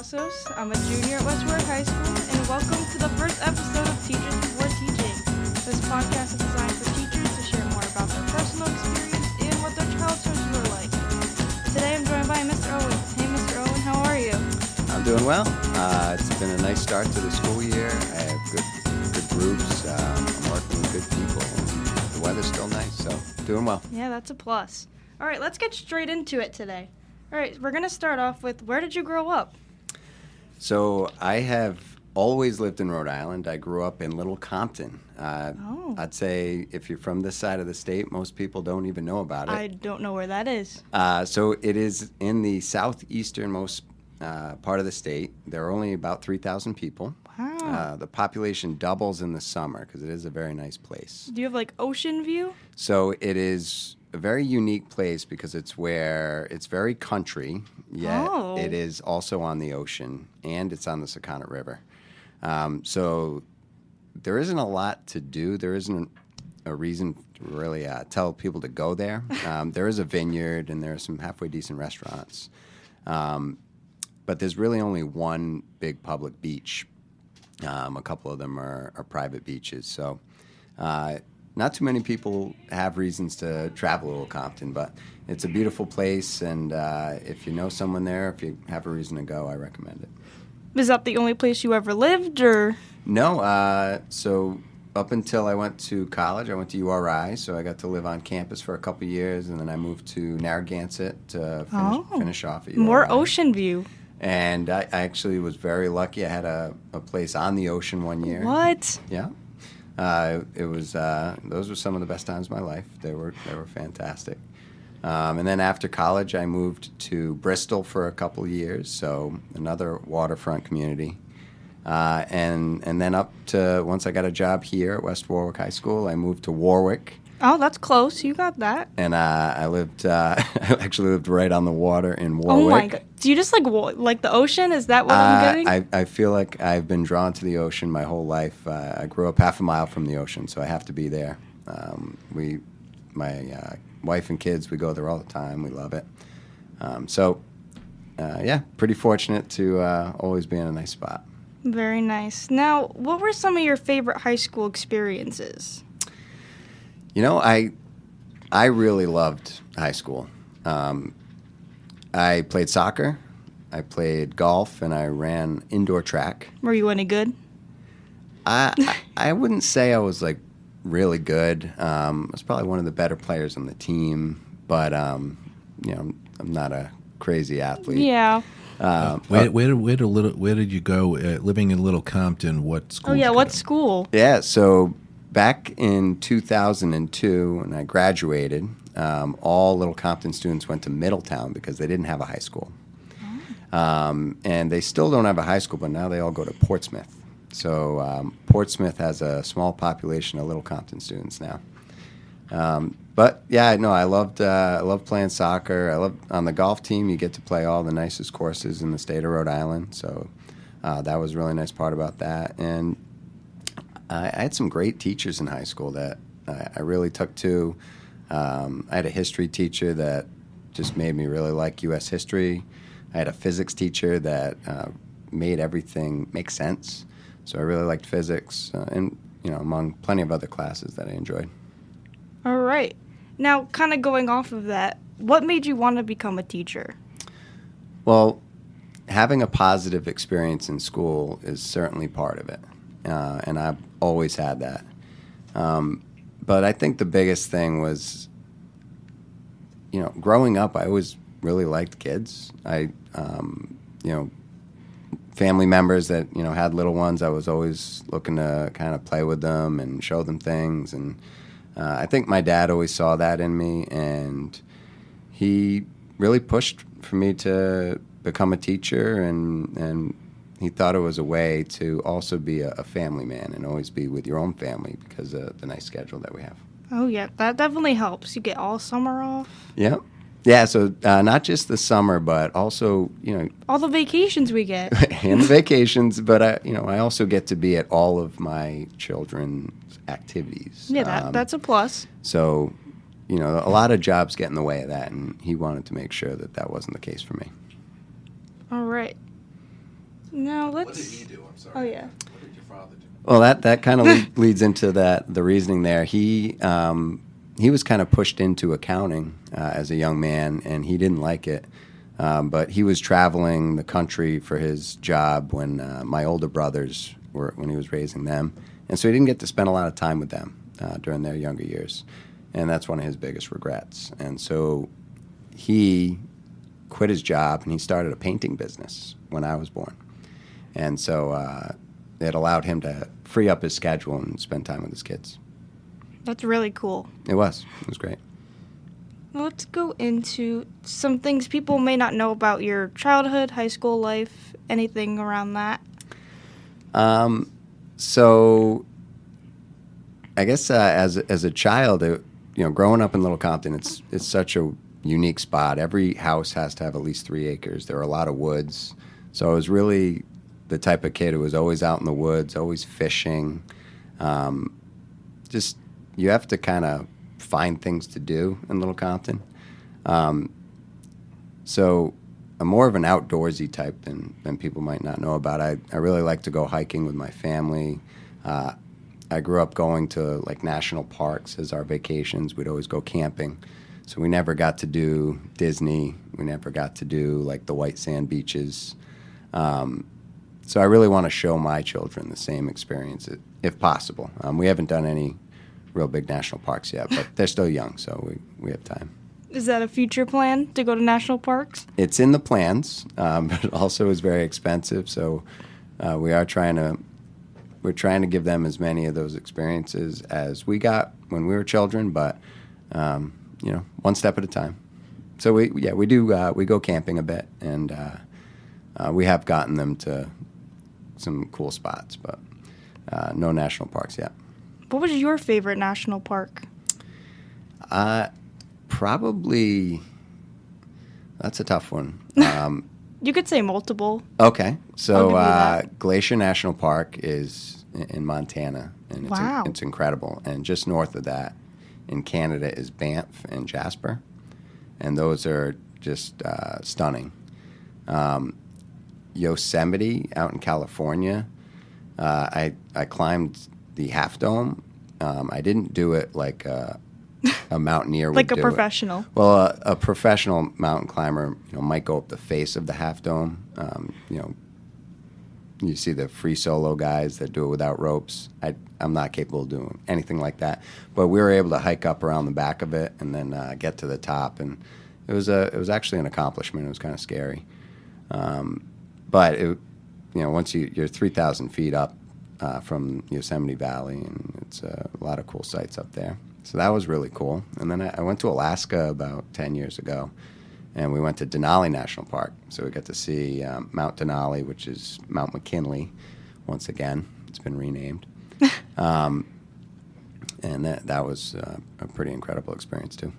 Cavazos. I'm a junior at West Warwick High School, and welcome to the first episode of Teachers Before Teaching. This podcast is designed for teachers to share more about their personal experience and what their childhoods were like. Today I'm joined by Mr. Owen. Hey, Mr. Owen, how are you? I'm doing well. It's been a nice start to the school year. I have good groups. I'm working with good people. And the weather's still nice, so doing well. Yeah, that's a plus. All right, let's get straight into it today. All right, we're going to start off with, where did you grow up? So I have always lived in Rhode Island. I grew up in Little Compton. I'd say if you're from this side of the state, most people don't even know about it. I don't know where that is. So it is in the southeasternmost part of the state. There are only about 3,000 people. Wow. The population doubles in the summer because it is a very nice place. Do you have, like, ocean view? So it is a very unique place because it's very country, yet it is also on the ocean, and it's on the Sakonnet River. So there isn't a lot to do. There isn't a reason to really tell people to go there. There is a vineyard, and there are some halfway decent restaurants. But there's really only one big public beach. A couple of them are private beaches. So not too many people have reasons to travel to Little Compton, but it's a beautiful place, and if you know someone there, if you have a reason to go, I recommend it. Is that the only place you ever lived, or? No, so up until I went to college, I went to URI, so I got to live on campus for a couple years, and then I moved to Narragansett to finish off at URI. More ocean view. And I actually was very lucky. I had a place on the ocean one year. What? Yeah. It was those were some of the best times of my life. They were fantastic. And then after college, I moved to Bristol for a couple of years, so another waterfront community. And then up to, once I got a job here at West Warwick High School, I moved to Warwick. Oh, that's close. You got that. And I actually lived right on the water in Warwick. Oh my God! Do you just like the ocean? Is that what I'm getting? I feel like I've been drawn to the ocean my whole life. I grew up half a mile from the ocean, so I have to be there. My wife and kids, we go there all the time. We love it. Pretty fortunate to always be in a nice spot. Very nice. Now, what were some of your favorite high school experiences? You know, I really loved high school. I played soccer, I played golf, and I ran indoor track. Were you any good? I wouldn't say I was, like, really good. I was probably one of the better players on the team, but, I'm not a crazy athlete. Yeah. Where did you go? Living in Little Compton, what school? Oh, yeah, what school? Yeah, so back in 2002, when I graduated, all Little Compton students went to Middletown because they didn't have a high school. And they still don't have a high school, but now they all go to Portsmouth. So Portsmouth has a small population of Little Compton students now. But yeah, no, I loved playing soccer. On the golf team, you get to play all the nicest courses in the state of Rhode Island. So that was a really nice part about that. And I had some great teachers in high school that I really took to. I had a history teacher that just made me really like U.S. history. I had a physics teacher that made everything make sense. So I really liked physics, and among plenty of other classes that I enjoyed. All right. Now, kind of going off of that, what made you want to become a teacher? Well, having a positive experience in school is certainly part of it, and I've always had that. But I think the biggest thing was, growing up, I always really liked kids. Family members that, had little ones, I was always looking to kind of play with them and show them things. And I think my dad always saw that in me, and he really pushed for me to become a teacher, and he thought it was a way to also be a family man and always be with your own family because of the nice schedule that we have. Oh, yeah, that definitely helps. You get all summer off. Yeah. Yeah, so not just the summer, but also, all the vacations we get. and the vacations, but, I also get to be at all of my children's activities. Yeah, that's a plus. So, a lot of jobs get in the way of that, and he wanted to make sure that that wasn't the case for me. All right. Now What let's. did he do? I'm sorry. Oh yeah. What did your father do? Well, that kind of leads into the reasoning there. He was kind of pushed into accounting as a young man, and he didn't like it. But he was traveling the country for his job when my older brothers when he was raising them, and so he didn't get to spend a lot of time with them during their younger years, and that's one of his biggest regrets. And so he quit his job and he started a painting business when I was born, and so it allowed him to free up his schedule and spend time with his kids. That's really cool. It was great. Well, let's go into some things people may not know about your childhood, high school life, anything around that. So I guess as a child, growing up in Little Compton, it's such a unique spot. Every house has to have at least 3 acres. There are a lot of woods. So I was really the type of kid who was always out in the woods, always fishing. Just you have to kind of find things to do in Little Compton. So I'm more of an outdoorsy type than people might not know about. I really like to go hiking with my family. I grew up going to like national parks as our vacations. We'd always go camping. So we never got to do Disney. We never got to do like the white sand beaches. So I really want to show my children the same experience if possible. We haven't done any real big national parks yet, but they're still young, so we have time. Is that a future plan to go to national parks? It's in the plans, but it also is very expensive. So we're trying to give them as many of those experiences as we got when we were children, but one step at a time. So we go camping a bit, and we have gotten them to some cool spots, but no national parks yet. What was your favorite national park? Probably, that's a tough one. You could say multiple. Okay, I'll so give you that. Glacier National Park is in Montana, and Wow. it's incredible. And just north of that, in Canada, is Banff and Jasper, and those are just stunning. Yosemite out in California, I climbed the Half Dome. I didn't do it like a mountaineer would Like a do professional. it. Well, a professional mountain climber, might go up the face of the Half Dome. You see the free solo guys that do it without ropes. I'm not capable of doing anything like that. But we were able to hike up around the back of it and then get to the top, and it was actually an accomplishment. It was kind of scary, but once you're 3,000 feet up from Yosemite Valley, and it's a lot of cool sights up there. So that was really cool. And then I went to Alaska about 10 years ago, and we went to Denali National Park. So we got to see Mount Denali, which is Mount McKinley. Once again, it's been renamed. And that was a pretty incredible experience, too.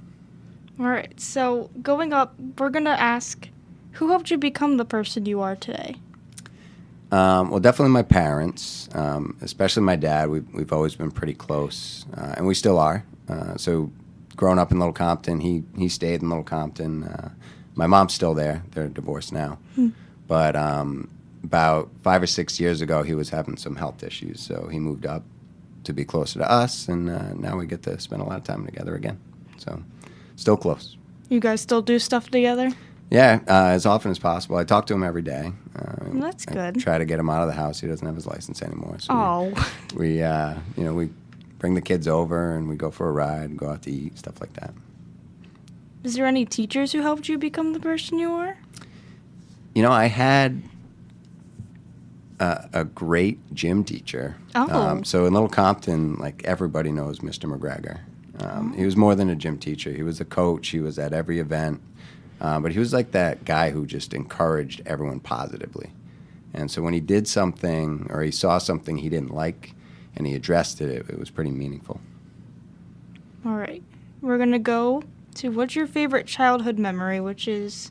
All right. So going up, we're going to ask, who helped you become the person you are today? Well, definitely my parents, especially my dad. We've always been pretty close, and we still are. So growing up in Little Compton, he stayed in Little Compton. My mom's still there. They're divorced now. But about 5 or 6 years ago, he was having some health issues, so he moved up to be closer to us, and now we get to spend a lot of time together again. So still close. You guys still do stuff together? Yeah, as often as possible. I talk to him every day. That's good. I try to get him out of the house. He doesn't have his license anymore. So Oh. we bring the kids over and we go for a ride, go out to eat, stuff like that. Is there any teachers who helped you become the person you are? I had a great gym teacher. Oh. So in Little Compton, like everybody knows Mr. McGregor. He was more than a gym teacher. He was a coach. He was at every event. But he was like that guy who just encouraged everyone positively. And so when he did something or he saw something he didn't like and he addressed it, it was pretty meaningful. All right. We're going to go to what's your favorite childhood memory, which is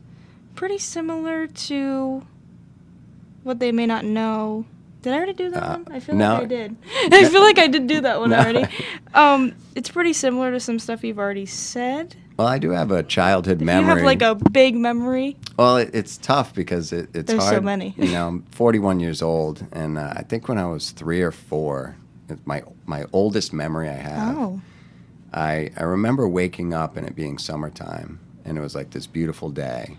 pretty similar to what they may not know. Did I already do that one? I feel no. like I did. I feel like I did do that one No. already. It's pretty similar to some stuff you've already said. Well, I do have a childhood You memory. have like a big memory. Well, it's tough because it's There's hard. so many. I'm 41 years old, and I think when I was 3 or 4, it's my oldest memory I have. Oh. I remember waking up and it being summertime, and it was like this beautiful day,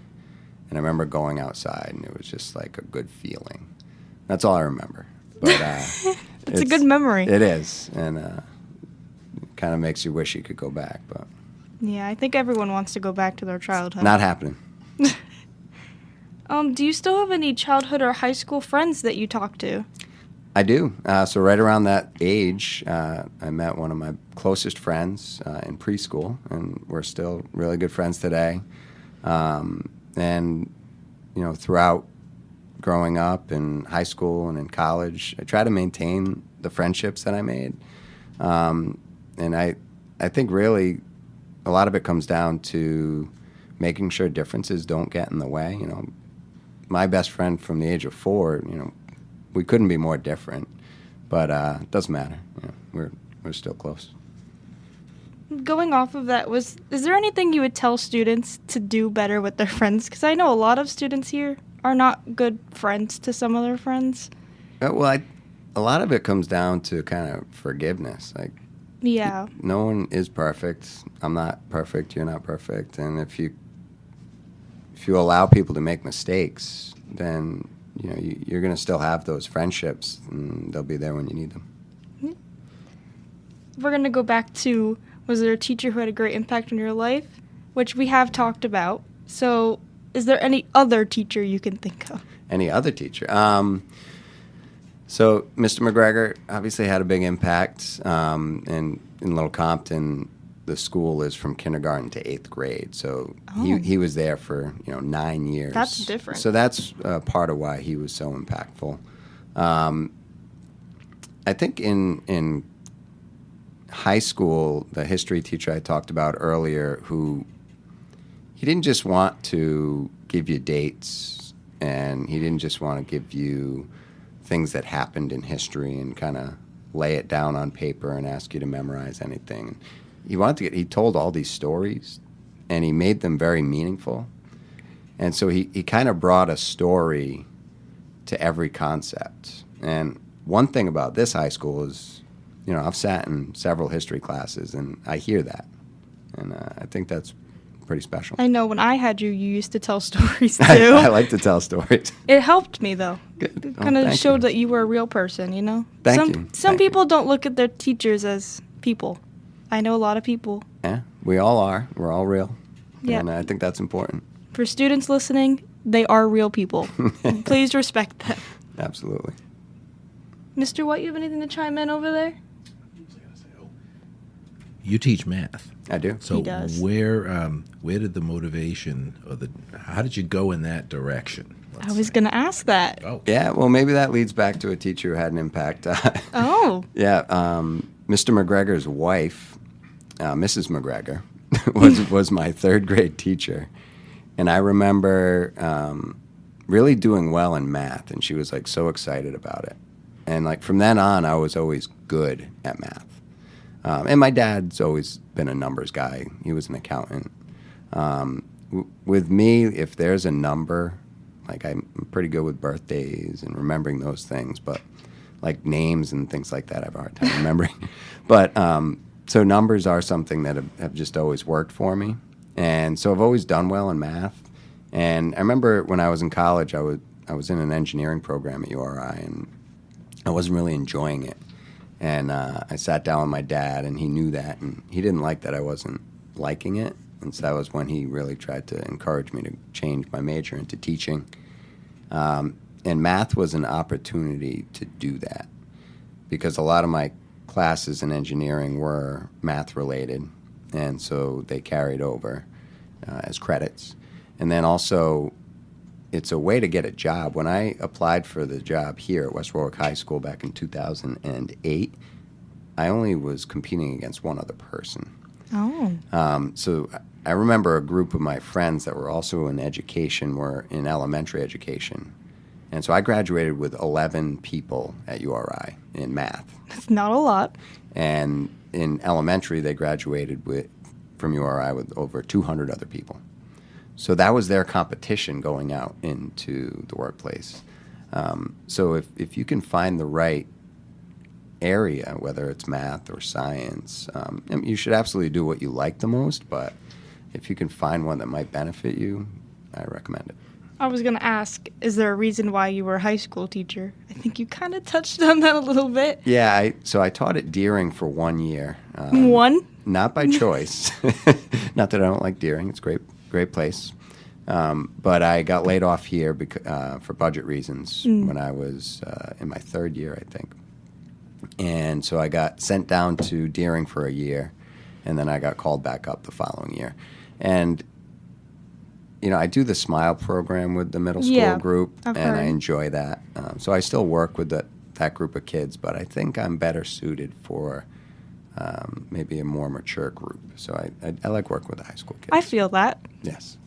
and I remember going outside, and it was just like a good feeling. That's all I remember. But It's a good memory. It is, and it kind of makes you wish you could go back, but Yeah, I think everyone wants to go back to their childhood. not happening. Do you still have any childhood or high school friends that you talk to? I do. So right around that age, I met one of my closest friends in preschool, and we're still really good friends today. And, throughout growing up in high school and in college, I try to maintain the friendships that I made. And I think really a lot of it comes down to making sure differences don't get in the way. My best friend from the age of 4, we couldn't be more different, but it doesn't matter. We're still close. Going off of that, is there anything you would tell students to do better with their friends? Because I know a lot of students here are not good friends to some of their friends. Well, a lot of it comes down to kind of forgiveness. Like, Yeah. no one is perfect. I'm not perfect. You're not perfect. And if you allow people to make mistakes, then you're going to still have those friendships, and they'll be there when you need them. We're going to go back to, was there a teacher who had a great impact on your life? Which we have talked about. So is there any other teacher you can think of? Any other teacher? So Mr. McGregor obviously had a big impact. And in Little Compton, the school is from kindergarten to 8th grade. So he was there for 9 years. That's different. So that's part of why he was so impactful. I think in high school, the history teacher I talked about earlier, he didn't just want to give you dates, and he didn't just want to give you things that happened in history and kind of lay it down on paper and ask you to memorize anything. He told all these stories, and he made them very meaningful. And so he kind of brought a story to every concept. And one thing about this high school is, I've sat in several history classes, and I hear that. And I think that's pretty special. I know when I had you used to tell stories too. I like to tell stories. It helped me though. Good. It kind of thank showed you. that you were a real person, Thank you. Some Thank you. people don't look at their teachers as people. I know a lot of people. Yeah, we all are. We're all real. Yeah. And I think that's important. For students listening, they are real people. Please respect them. Absolutely. Mr. White, you have anything to chime in over there? You teach math. I do. So He does. where did the motivation how did you go in that direction? I was going to ask that. Oh, Yeah, well, maybe that leads back to a teacher who had an impact. Oh. Yeah, Mr. McGregor's wife, Mrs. McGregor, was my 3rd grade teacher. And I remember really doing well in math, and she was like so excited about it. And like from then on, I was always good at math. And my dad's always been a numbers guy. He was an accountant. With me, if there's a number, like I'm pretty good with birthdays and remembering those things, but like names and things like that, I have a hard time remembering. But so numbers are something that have just always worked for me. And so I've always done well in math. And I remember when I was in college, I was in an engineering program at URI, and I wasn't really enjoying it. And I sat down with my dad, and he knew that, and he didn't like that I wasn't liking it. And so that was when he really tried to encourage me to change my major into teaching. And math was an opportunity to do that, because a lot of my classes in engineering were math-related, and so they carried over as credits. And then also, it's a way to get a job. When I applied for the job here at West Warwick High School back in 2008, I only was competing against one other person. Oh. So I remember a group of my friends that were also in education were in elementary education. And so I graduated with 11 people at URI in math. That's not a lot. And in elementary, they graduated from URI with over 200 other people. So that was their competition going out into the workplace. So if you can find the right area, whether it's math or science, you should absolutely do what you like the most, but if you can find one that might benefit you, I recommend it. I was going to ask, is there a reason why you were a high school teacher? I think you kind of touched on that a little bit. Yeah, so I taught at Deering for 1 year. One? Not by choice. Not that I don't like Deering. It's a great place. But I got laid off here for budget reasons when I was in my 3rd year, I think. And so I got sent down to Deering for a year, and then I got called back up the following year. And, I do the SMILE program with the middle school group, and I enjoy that. So I still work with that group of kids, but I think I'm better suited for maybe a more mature group. So I like working with the high school kids. I feel that. Yes.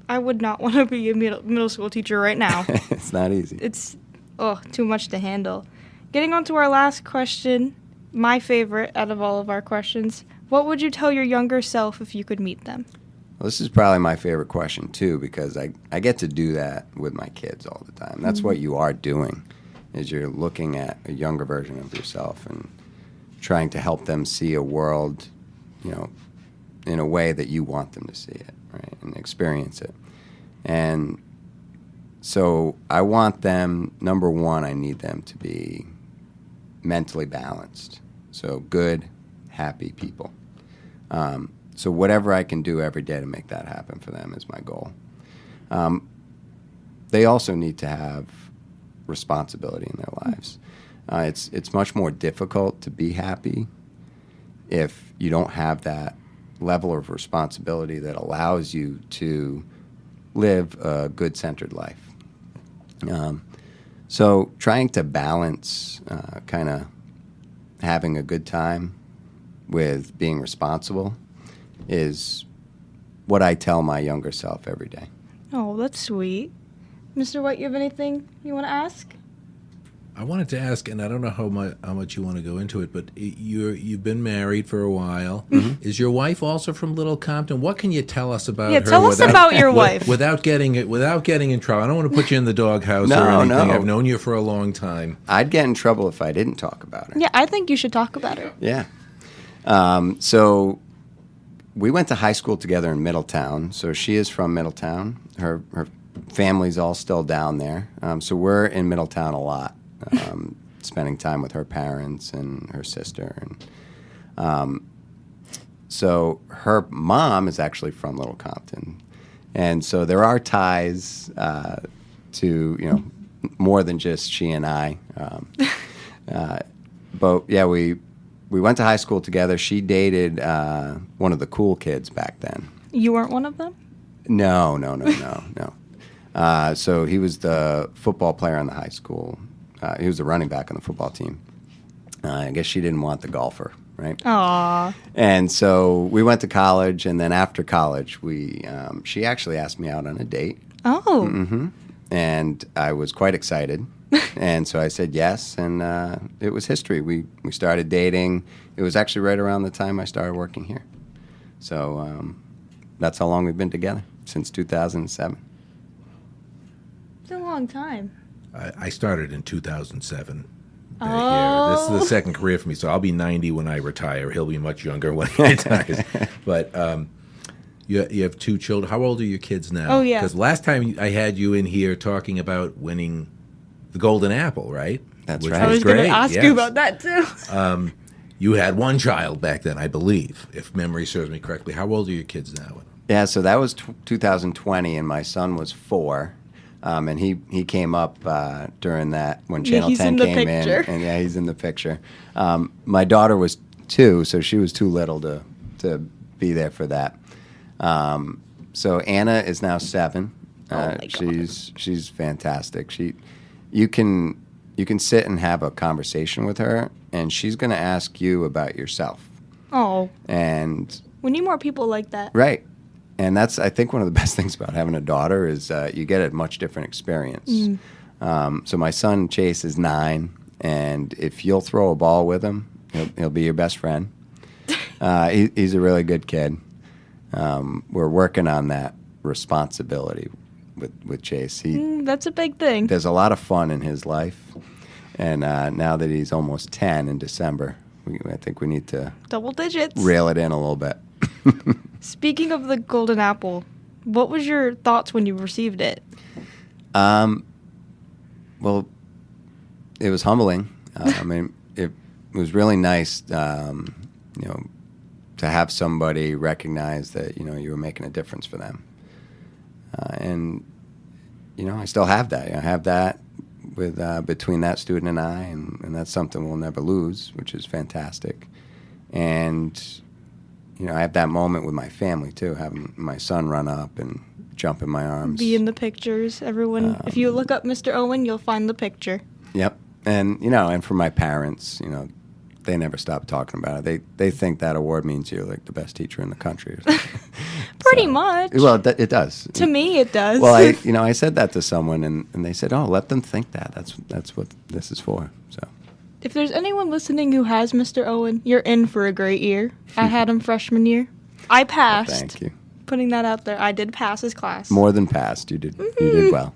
I would not want to be a middle school teacher right now. It's not easy. It's too much to handle. Getting on to our last question, my favorite out of all of our questions. What would you tell your younger self if you could meet them? Well, this is probably my favorite question, too, because I get to do that with my kids all the time. That's what you are doing, is you're looking at a younger version of yourself and trying to help them see a world, in a way that you want them to see it, right, and experience it. And so I want them, number one, I need them to be mentally balanced. So good, happy people. So whatever I can do every day to make that happen for them is my goal. They also need to have responsibility in their lives. It's much more difficult to be happy if you don't have that level of responsibility that allows you to live a good centered life. So trying to balance kind of having a good time with being responsible is what I tell my younger self every day. Oh, that's sweet. Mr. White, you have anything you want to ask? I wanted to ask, and I don't know how much you want to go into it, but you've been married for a while. Mm-hmm. Is your wife also from Little Compton? What can you tell us about her? Yeah, tell us about your wife. Without getting in trouble. I don't want to put you in the doghouse or anything. No. I've known you for a long time. I'd get in trouble if I didn't talk about her. Yeah, I think you should talk about her. Yeah. So we went to high school together in Middletown. So she is from Middletown. Her family's all still down there. So we're in Middletown a lot. Spending time with her parents and her sister, and so her mom is actually from Little Compton, and so there are ties to more than just she and I. But yeah, we went to high school together. She dated one of the cool kids back then. You weren't one of them? No. So he was the football player on the high school. He was the running back on the football team. I guess she didn't want the golfer, right? Aww. And so we went to college, and then after college, she actually asked me out on a date. Oh. Mm-hmm. And I was quite excited. And so I said yes, and it was history. We started dating. It was actually right around the time I started working here. So that's how long we've been together, since 2007. It's a long time. I started in 2007. Oh. This is the second career for me, so I'll be 90 when I retire. He'll be much younger when he retires. But you have 2 children. How old are your kids now? Oh, yeah. Because last time I had you in here talking about winning the Golden Apple, right? That's Which right. I was great. going to ask you about that, too. You had 1 child back then, I believe, if memory serves me correctly. How old are your kids now? Yeah, so that was 2020, and my son was 4. And he came up during that when Channel 10 came in. And yeah, he's in the picture. My daughter was 2, so she was too little to be there for that. So Anna is now 7. My God. She's fantastic. You can sit and have a conversation with her, and she's going to ask you about yourself. Oh. And We need more people like that. right. And that's, I think, one of the best things about having a daughter is you get a much different experience. So my son, Chase, is 9, and if you'll throw a ball with him, he'll be your best friend. He's a really good kid. we're working on that responsibility with Chase. That's a big thing. There's a lot of fun in his life, and now that he's almost 10 in December, I think we need to Double digits. reel it in a little bit. Speaking of the golden apple, what was your thoughts when you received it? Well, it was humbling. I mean, it was really nice, to have somebody recognize that, you were making a difference for them. And, I still have that. I have that with between that student and I, and that's something we'll never lose, which is fantastic. And, I have that moment with my family, too, having my son run up and jump in my arms. Be in the pictures. Everyone, if you look up Mr. Owen, you'll find the picture. Yep. And, and for my parents, they never stop talking about it. They think that award means you're like the best teacher in the country or something. Pretty much. Well, it does. To me, it does. Well, I said that to someone, and they said, "Oh, let them think that. That's what this is for." So, if there's anyone listening who has Mr. Owen, you're in for a great year. I had him freshman year. I passed. Well, thank you. Putting that out there, I did pass his class. More than passed. You did. You did well.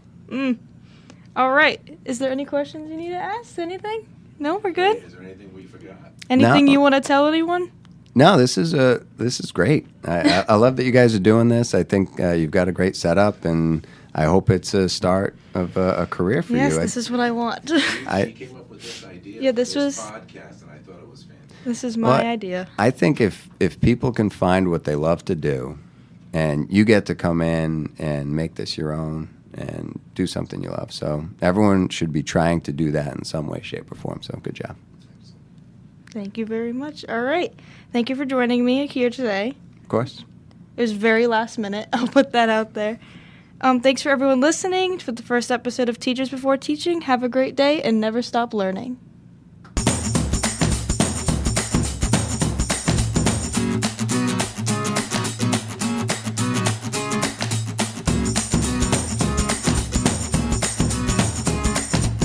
All right. Is there any questions you need to ask? Anything? No, we're good. Is there anything we forgot? Anything No. you want to tell anyone? No, this is great. I love that you guys are doing this. I think you've got a great setup, and I hope it's a start of a career for Yes, you. this is what I want. She came up with this idea. Yeah, for this was- podcast, and I thought it was fantastic. This is my Well, idea. I think if people can find what they love to do, and you get to come in and make this your own and do something you love. So everyone should be trying to do that in some way, shape, or form. So good job. Thank you very much. All right. Thank you for joining me here today. Of course. It was very last minute. I'll put that out there. Thanks for everyone listening for the first episode of Teachers Before Teaching. Have a great day and never stop learning.